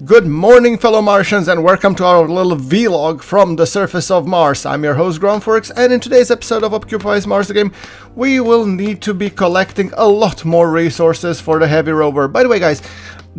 Good morning, fellow Martians, and welcome to our little vlog from the surface of Mars. I'm your host, GrunfWorks, and in today's episode of Occupies Mars the Game, we will need to be collecting a lot more resources for the heavy rover. By the way, guys,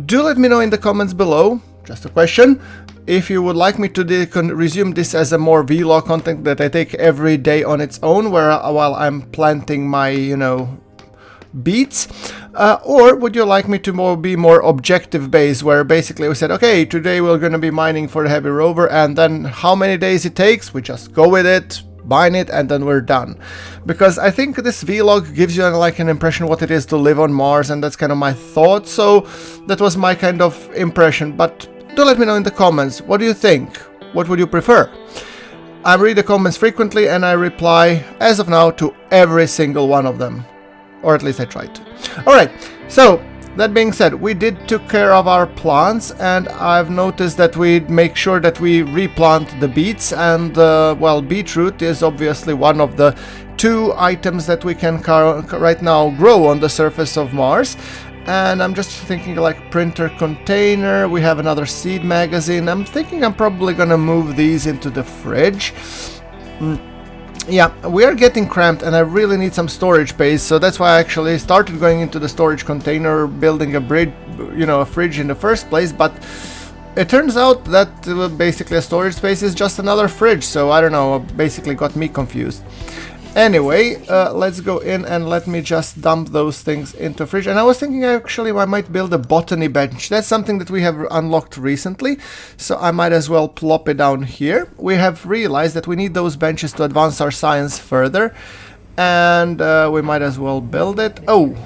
do let me know in the comments below, just a question, if you would like me to resume this as a more vlog content that I take every day on its own, while I'm planting my, beats, or would you like me to be more objective based, where basically we said, okay, today we're going to be mining for the heavy rover, and then how many days it takes, we just go with it, mine it, and then we're done. Because I think this vlog gives you like an impression what it is to live on Mars, and that's kind of my thought, so that was my kind of impression. But do let me know in the comments, what do you think? What would you prefer? I read the comments frequently and I reply, as of now, to every single one of them. Or at least I tried to. Alright, so that being said, we did took care of our plants, and I've noticed that we make sure that we replant the beets, and well, beetroot is obviously one of the two items that we can right now grow on the surface of Mars. And I'm just thinking like printer container, we have another seed magazine. I'm thinking I'm probably gonna move these into the fridge. Yeah, we are getting cramped and I really need some storage space, so that's why I actually started going into the storage container, building a fridge in the first place, but it turns out that basically a storage space is just another fridge, so I don't know, basically got me confused. Anyway, let's go in and let me just dump those things into fridge. And I was thinking actually I might build a botany bench. That's something that we have unlocked recently, so I might as well plop it down here. We have realized that we need those benches to advance our science further, and we might as well build it. Oh,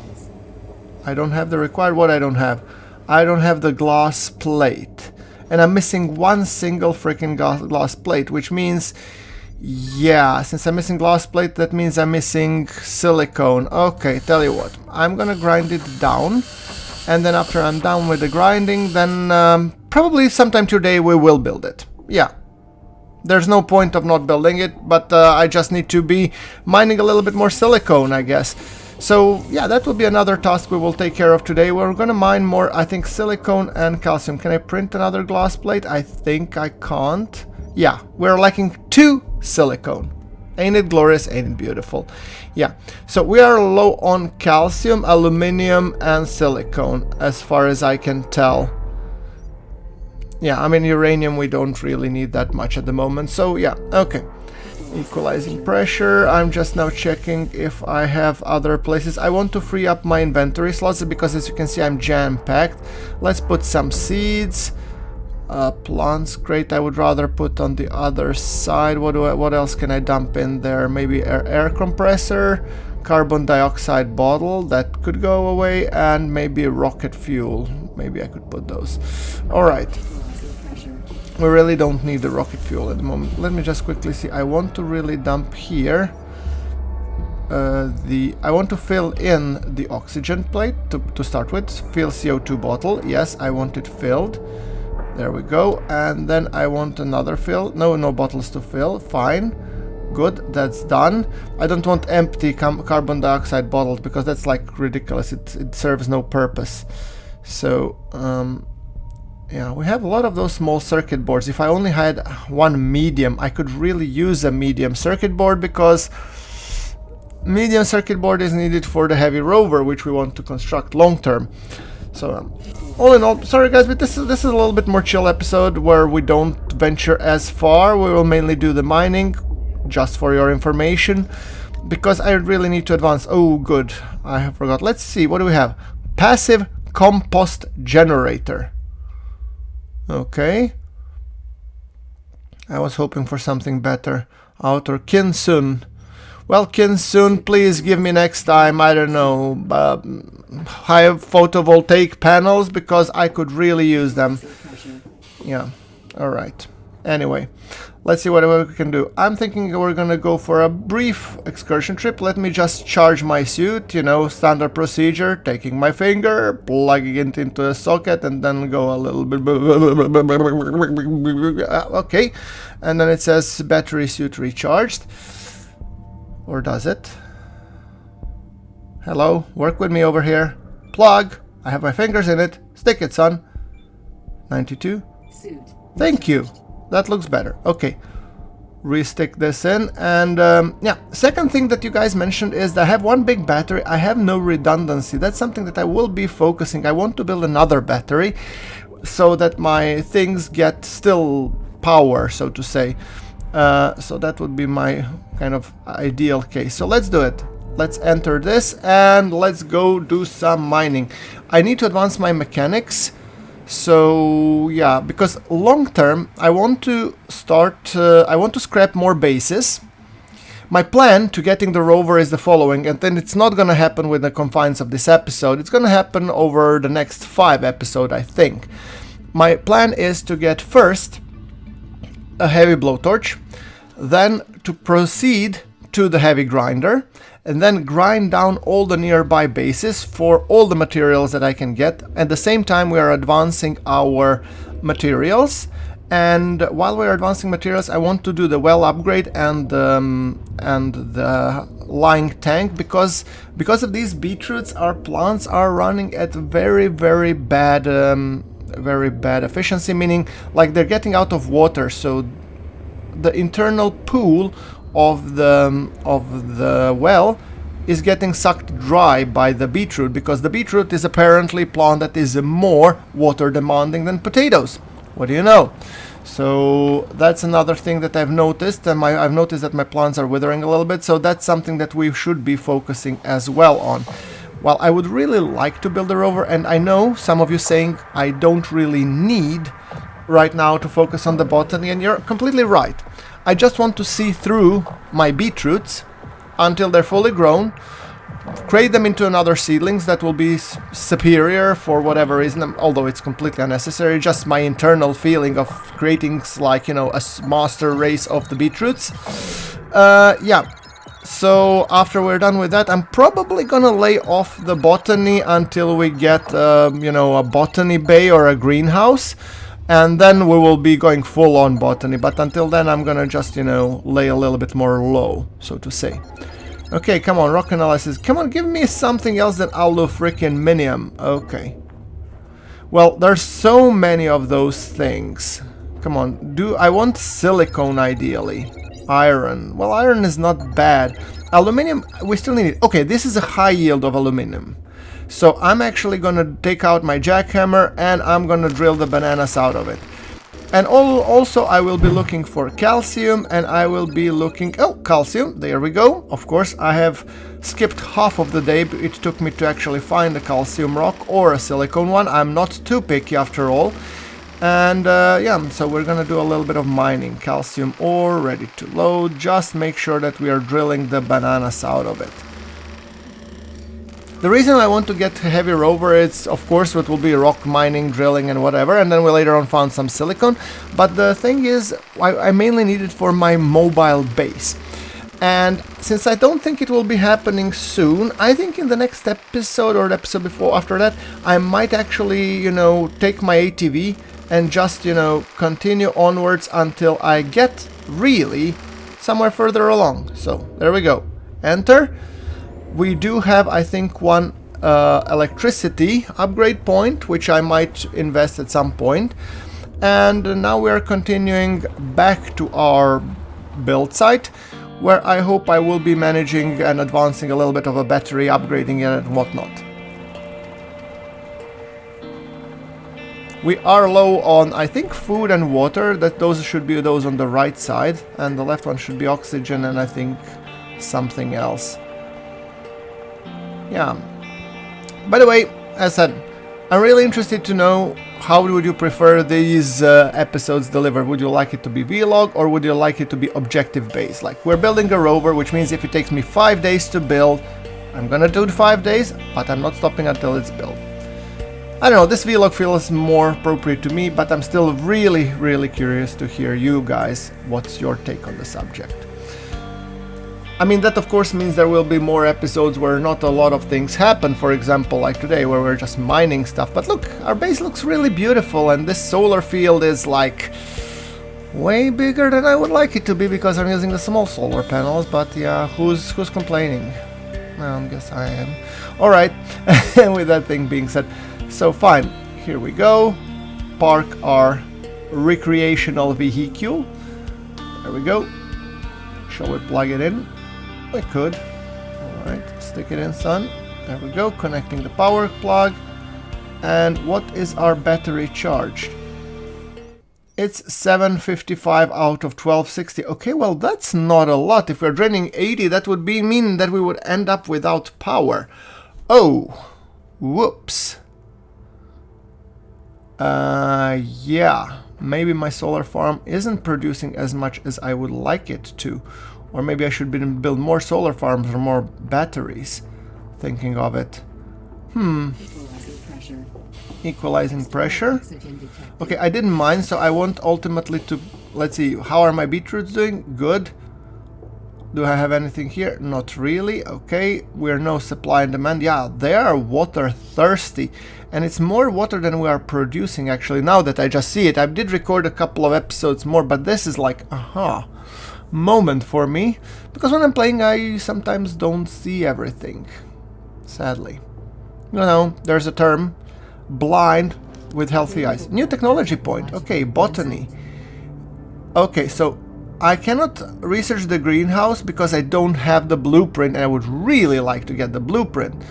I don't have the required. What I don't have? I don't have the glass plate, and I'm missing one single freaking glass plate, which means, yeah, since I'm missing glass plate, that means I'm missing silicone. Okay, tell you what, I'm gonna grind it down, and then after I'm done with the grinding, then probably sometime today we will build it. Yeah, there's no point of not building it, but I just need to be mining a little bit more silicone, I guess. So yeah, that will be another task we will take care of today. We're gonna mine more, I think, silicone and calcium. Can I print another glass plate? I think I can't. Yeah, we're lacking 2 silicone. Ain't it glorious? Ain't it beautiful? Yeah, so we are low on calcium, aluminium, and silicone, as far as I can tell. Yeah, I mean, uranium we don't really need that much at the moment, so yeah, okay. Equalizing pressure. I'm just now checking if I have other places. I want to free up my inventory slots because, as you can see, I'm jam-packed. Let's put some seeds. Plants, great. I would rather put on the other side. What else can I dump in there? Maybe air compressor, carbon dioxide bottle, that could go away, and maybe rocket fuel. Maybe I could put those. Alright. We really don't need the rocket fuel at the moment. Let me just quickly see. I want to really dump here. I want to fill in the oxygen plate to start with. Fill CO2 bottle. Yes, I want it filled. There we go, and then I want another fill. No bottles to fill. Fine, good, that's done. I don't want empty carbon dioxide bottles because that's like ridiculous. It serves no purpose. So yeah, we have a lot of those small circuit boards. If I only had one medium, I could really use a medium circuit board, because medium circuit board is needed for the heavy rover, which we want to construct long term. So all in all, sorry guys, but this is a little bit more chill episode where we don't venture as far. We will mainly do the mining, just for your information, because I really need to advance. Oh good, I forgot. Let's see, what do we have? Passive compost generator. Okay, I was hoping for something better. Outer Kinsun. Well, Kinsun, please give me next time, I don't know, high photovoltaic panels, because I could really use them. Yeah, alright. Anyway, let's see what we can do. I'm thinking we're gonna go for a brief excursion trip. Let me just charge my suit, standard procedure, taking my finger, plugging it into a socket, and then go a little bit... Okay, and then it says battery suit recharged. Or does it? Hello, work with me over here. Plug. I have my fingers in it. Stick it, son. 92. Thank you. That looks better. Okay. Restick this in. And yeah, second thing that you guys mentioned is that I have one big battery. I have no redundancy. That's something that I will be focusing. I want to build another battery so that my things get still power, so to say. So that would be my kind of ideal case. So let's do it. Let's enter this and let's go do some mining. I need to advance my mechanics. So yeah, because long term I want to start, I want to scrap more bases. My plan to getting the rover is the following, and then it's not gonna happen with the confines of this episode. It's gonna happen over the next 5 episodes, I think. My plan is to get first a heavy blowtorch, then to proceed to the heavy grinder, and then grind down all the nearby bases for all the materials that I can get. At the same time, we are advancing our materials, and while we're advancing materials, I want to do the well upgrade and the lying tank, because of these beetroots, our plants are running at very bad efficiency, meaning like they're getting out of water, so the internal pool of the well is getting sucked dry by the beetroot, because the beetroot is apparently a plant that is more water demanding than potatoes. What do you know? So that's another thing that I've noticed, and I've noticed that my plants are withering a little bit, so that's something that we should be focusing as well on. Well, I would really like to build a rover, and I know some of you saying I don't really need right now to focus on the botany, and you're completely right. I just want to see through my beetroots until they're fully grown, create them into another seedlings that will be superior for whatever reason, although it's completely unnecessary, just my internal feeling of creating, like, you know, a master race of the beetroots. Yeah, so after we're done with that, I'm probably gonna lay off the botany until we get, you know, a botany bay or a greenhouse. And then we will be going full on botany, but until then I'm gonna just, you know, lay a little bit more low, so to say. Okay, come on, rock analysis. Come on, give me something else than aluminium. Okay. Well, there's so many of those things. Come on, I want silicone ideally. Iron. Well, iron is not bad. Aluminium, we still need it. Okay, this is a high yield of aluminium. So I'm actually gonna take out my jackhammer and I'm gonna drill the bananas out of it. And also I will be looking for calcium, and I will be looking... Oh, calcium, there we go. Of course, I have skipped half of the day. It took me to actually find a calcium rock or a silicone one. I'm not too picky after all. And yeah, so we're gonna do a little bit of mining. Calcium ore, ready to load. Just make sure that we are drilling the bananas out of it. The reason I want to get a heavy rover is, of course, it will be rock mining, drilling and whatever, and then we later on found some silicone. But the thing is, I mainly need it for my mobile base. And since I don't think it will be happening soon, I think in the next episode or the episode before after that, I might actually, you know, take my ATV and just, you know, continue onwards until I get really somewhere further along. So there we go. Enter. We do have, I think, one electricity upgrade point, which I might invest at some point. And now we are continuing back to our build site, where I hope I will be managing and advancing a little bit of a battery, upgrading it and whatnot. We are low on, I think, food and water. That those should be those on the right side, and the left one should be oxygen and I think something else. Yeah. By the way, as I said, I'm really interested to know how would you prefer these episodes delivered. Would you like it to be vlog, or would you like it to be objective based? Like, we're building a rover, which means if it takes me 5 days to build, I'm gonna do 5 days, but I'm not stopping until it's built. I don't know, this vlog feels more appropriate to me, but I'm still really curious to hear you guys. What's your take on the subject? I mean, that of course means there will be more episodes where not a lot of things happen, for example like today where we're just mining stuff. But look, our base looks really beautiful, and this solar field is like way bigger than I would like it to be because I'm using the small solar panels, but yeah, who's complaining? Well, I guess I am. Alright, with that thing being said, so fine, here we go. park our recreational vehicle. There we go. Shall we plug it in? We could. Alright, stick it in, son. There we go, connecting the power plug. And what is our battery charged? It's 755 out of 1260. Okay, well, that's not a lot. If we're draining 80, that would mean that we would end up without power. Oh, whoops. Yeah, maybe my solar farm isn't producing as much as I would like it to. Or maybe I should build more solar farms or more batteries. Thinking of it. Equalizing pressure. Okay, I didn't mind, so I want ultimately to... Let's see, how are my beetroots doing? Good. Do I have anything here? Not really. Okay, we're no supply and demand. Yeah, they are water thirsty. And it's more water than we are producing, actually, now that I just see it. I did record a couple of episodes more, but this is like, aha, moment for me. Because when I'm playing, I sometimes don't see everything. Sadly. You know, there's a term. Blind with healthy eyes. New technology point. Okay, botany. Okay, so I cannot research the greenhouse because I don't have the blueprint, and I would really like to get the blueprint.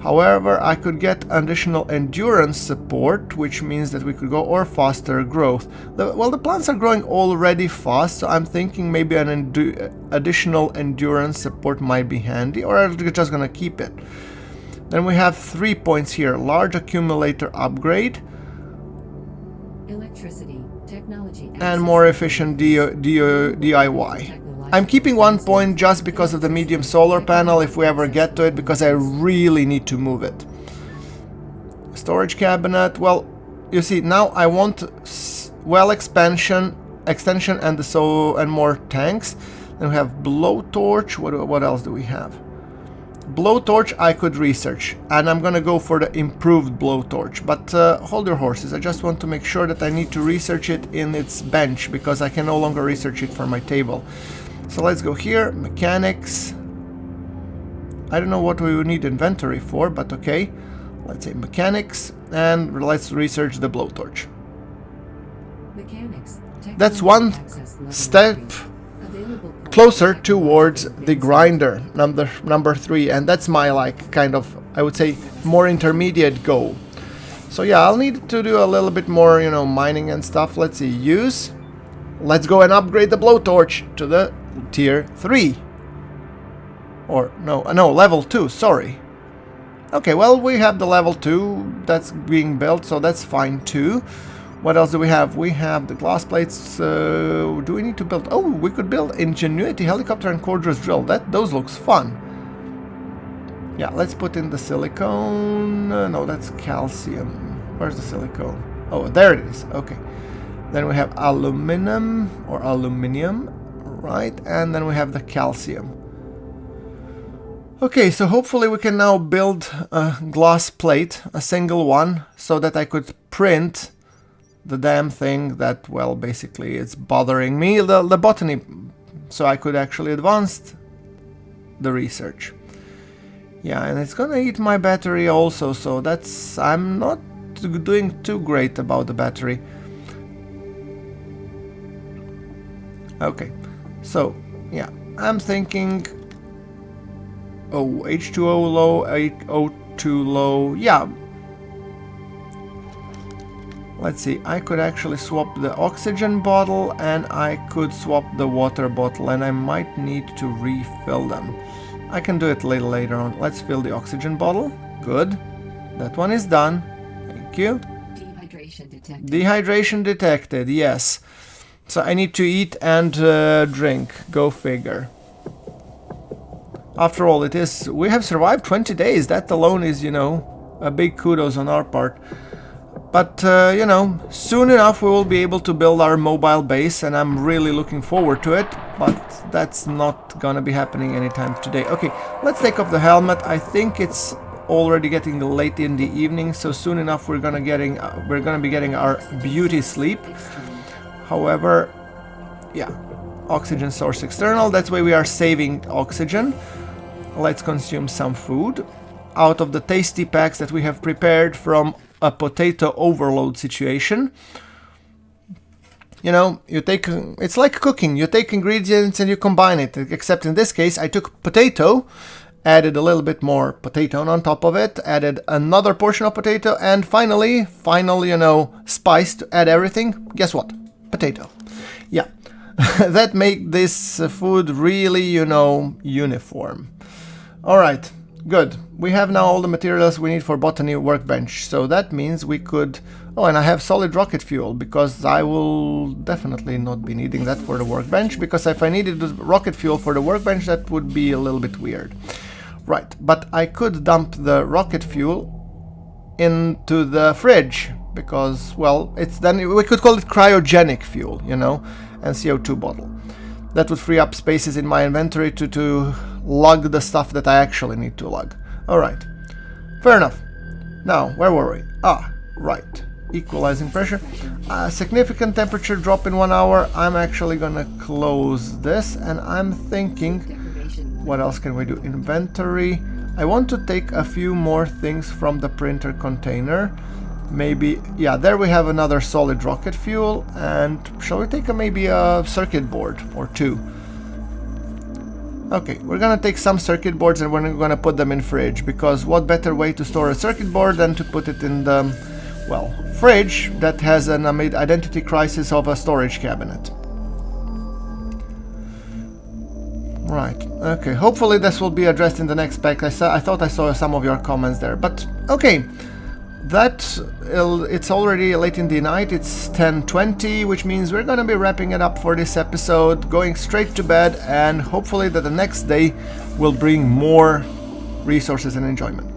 However, I could get additional endurance support, which means that we could go, or faster growth. Well, the plants are growing already fast, so I'm thinking maybe an additional endurance support might be handy, or I'm just gonna keep it. Then we have 3 points here. Large accumulator upgrade. Electricity, technology, and more efficient DIY. I'm keeping 1 point just because of the medium solar panel if we ever get to it, because I really need to move it. Storage cabinet. Well, you see, now I want well extension and more tanks. Then we have blowtorch. What else do we have? Blowtorch I could research, and I'm gonna go for the improved blowtorch, but hold your horses. I just want to make sure that I need to research it in its bench, because I can no longer research it for my table. So let's go here, mechanics. I don't know what we would need inventory for, but okay. Let's say mechanics, and let's research the blowtorch. Mechanics, that's one step closer towards the grinder, number 3, and that's my, like, kind of, I would say, more intermediate goal. So yeah, I'll need to do a little bit more, you know, mining and stuff. Let's see, use. Let's go and upgrade the blowtorch to the tier 3. Or no, level 2, sorry. Okay, well, we have the level 2 that's being built, so that's fine too. What else do we have? We have the glass plates. Do we need to build? Oh, we could build ingenuity, helicopter, and cordless drill. Those looks fun. Yeah, let's put in the silicone. No, that's calcium. Where's the silicone? Oh, there it is. Okay. Then we have aluminum, right? And then we have the calcium. Okay, so hopefully we can now build a glass plate, a single one, so that I could print the damn thing that, well, basically it's bothering me, the botany, so I could actually advance the research. Yeah, and it's gonna eat my battery also, so that's, I'm not doing too great about the battery. Okay, so yeah, I'm thinking, oh, H2O low, O2 low, yeah. Let's see, I could actually swap the oxygen bottle, and I could swap the water bottle, and I might need to refill them. I can do it later on. Let's fill the oxygen bottle. Good. That one is done. Thank you. Dehydration detected. Dehydration detected, yes. So I need to eat and drink. Go figure. After all, we have survived 20 days. That alone is, you know, a big kudos on our part. But, you know, soon enough we will be able to build our mobile base, and I'm really looking forward to it, but that's not gonna be happening anytime today. Okay, let's take off the helmet. I think it's already getting late in the evening, so soon enough we're gonna be getting our beauty sleep. However, yeah, oxygen source external, that's why we are saving oxygen. Let's consume some food. out of the tasty packs that we have prepared from a potato overload situation. You know, it's like cooking. You take ingredients and you combine it, except in this case I took potato, added a little bit more potato on top of it, added another portion of potato, and finally, you know, spice to add everything. Guess what? Potato. Yeah, that make this food really, you know, uniform. All right, good. We have now all the materials we need for Botany Workbench, so that means we could... Oh, and I have solid rocket fuel, because I will definitely not be needing that for the workbench, because if I needed the rocket fuel for the workbench, that would be a little bit weird. Right, but I could dump the rocket fuel into the fridge, because, well, it's then we could call it cryogenic fuel, you know, and CO2 bottle. That would free up spaces in my inventory to lug the stuff that I actually need to lug. Alright, fair enough. Now, where were we? Ah, right. Equalizing pressure. Significant temperature drop in 1 hour. I'm actually gonna close this, and I'm thinking, what else can we do? Inventory. I want to take a few more things from the printer container. Maybe, yeah, there we have another solid rocket fuel, and shall we take maybe a circuit board or two? Okay, we're gonna take some circuit boards and we're gonna put them in fridge, because what better way to store a circuit board than to put it in the, well, fridge that has an identity crisis of a storage cabinet. Right, okay, hopefully this will be addressed in the next pack. I thought I saw some of your comments there, but okay. It's already late in the night, it's 10:20, which means we're gonna be wrapping it up for this episode, going straight to bed, and hopefully that the next day will bring more resources and enjoyment.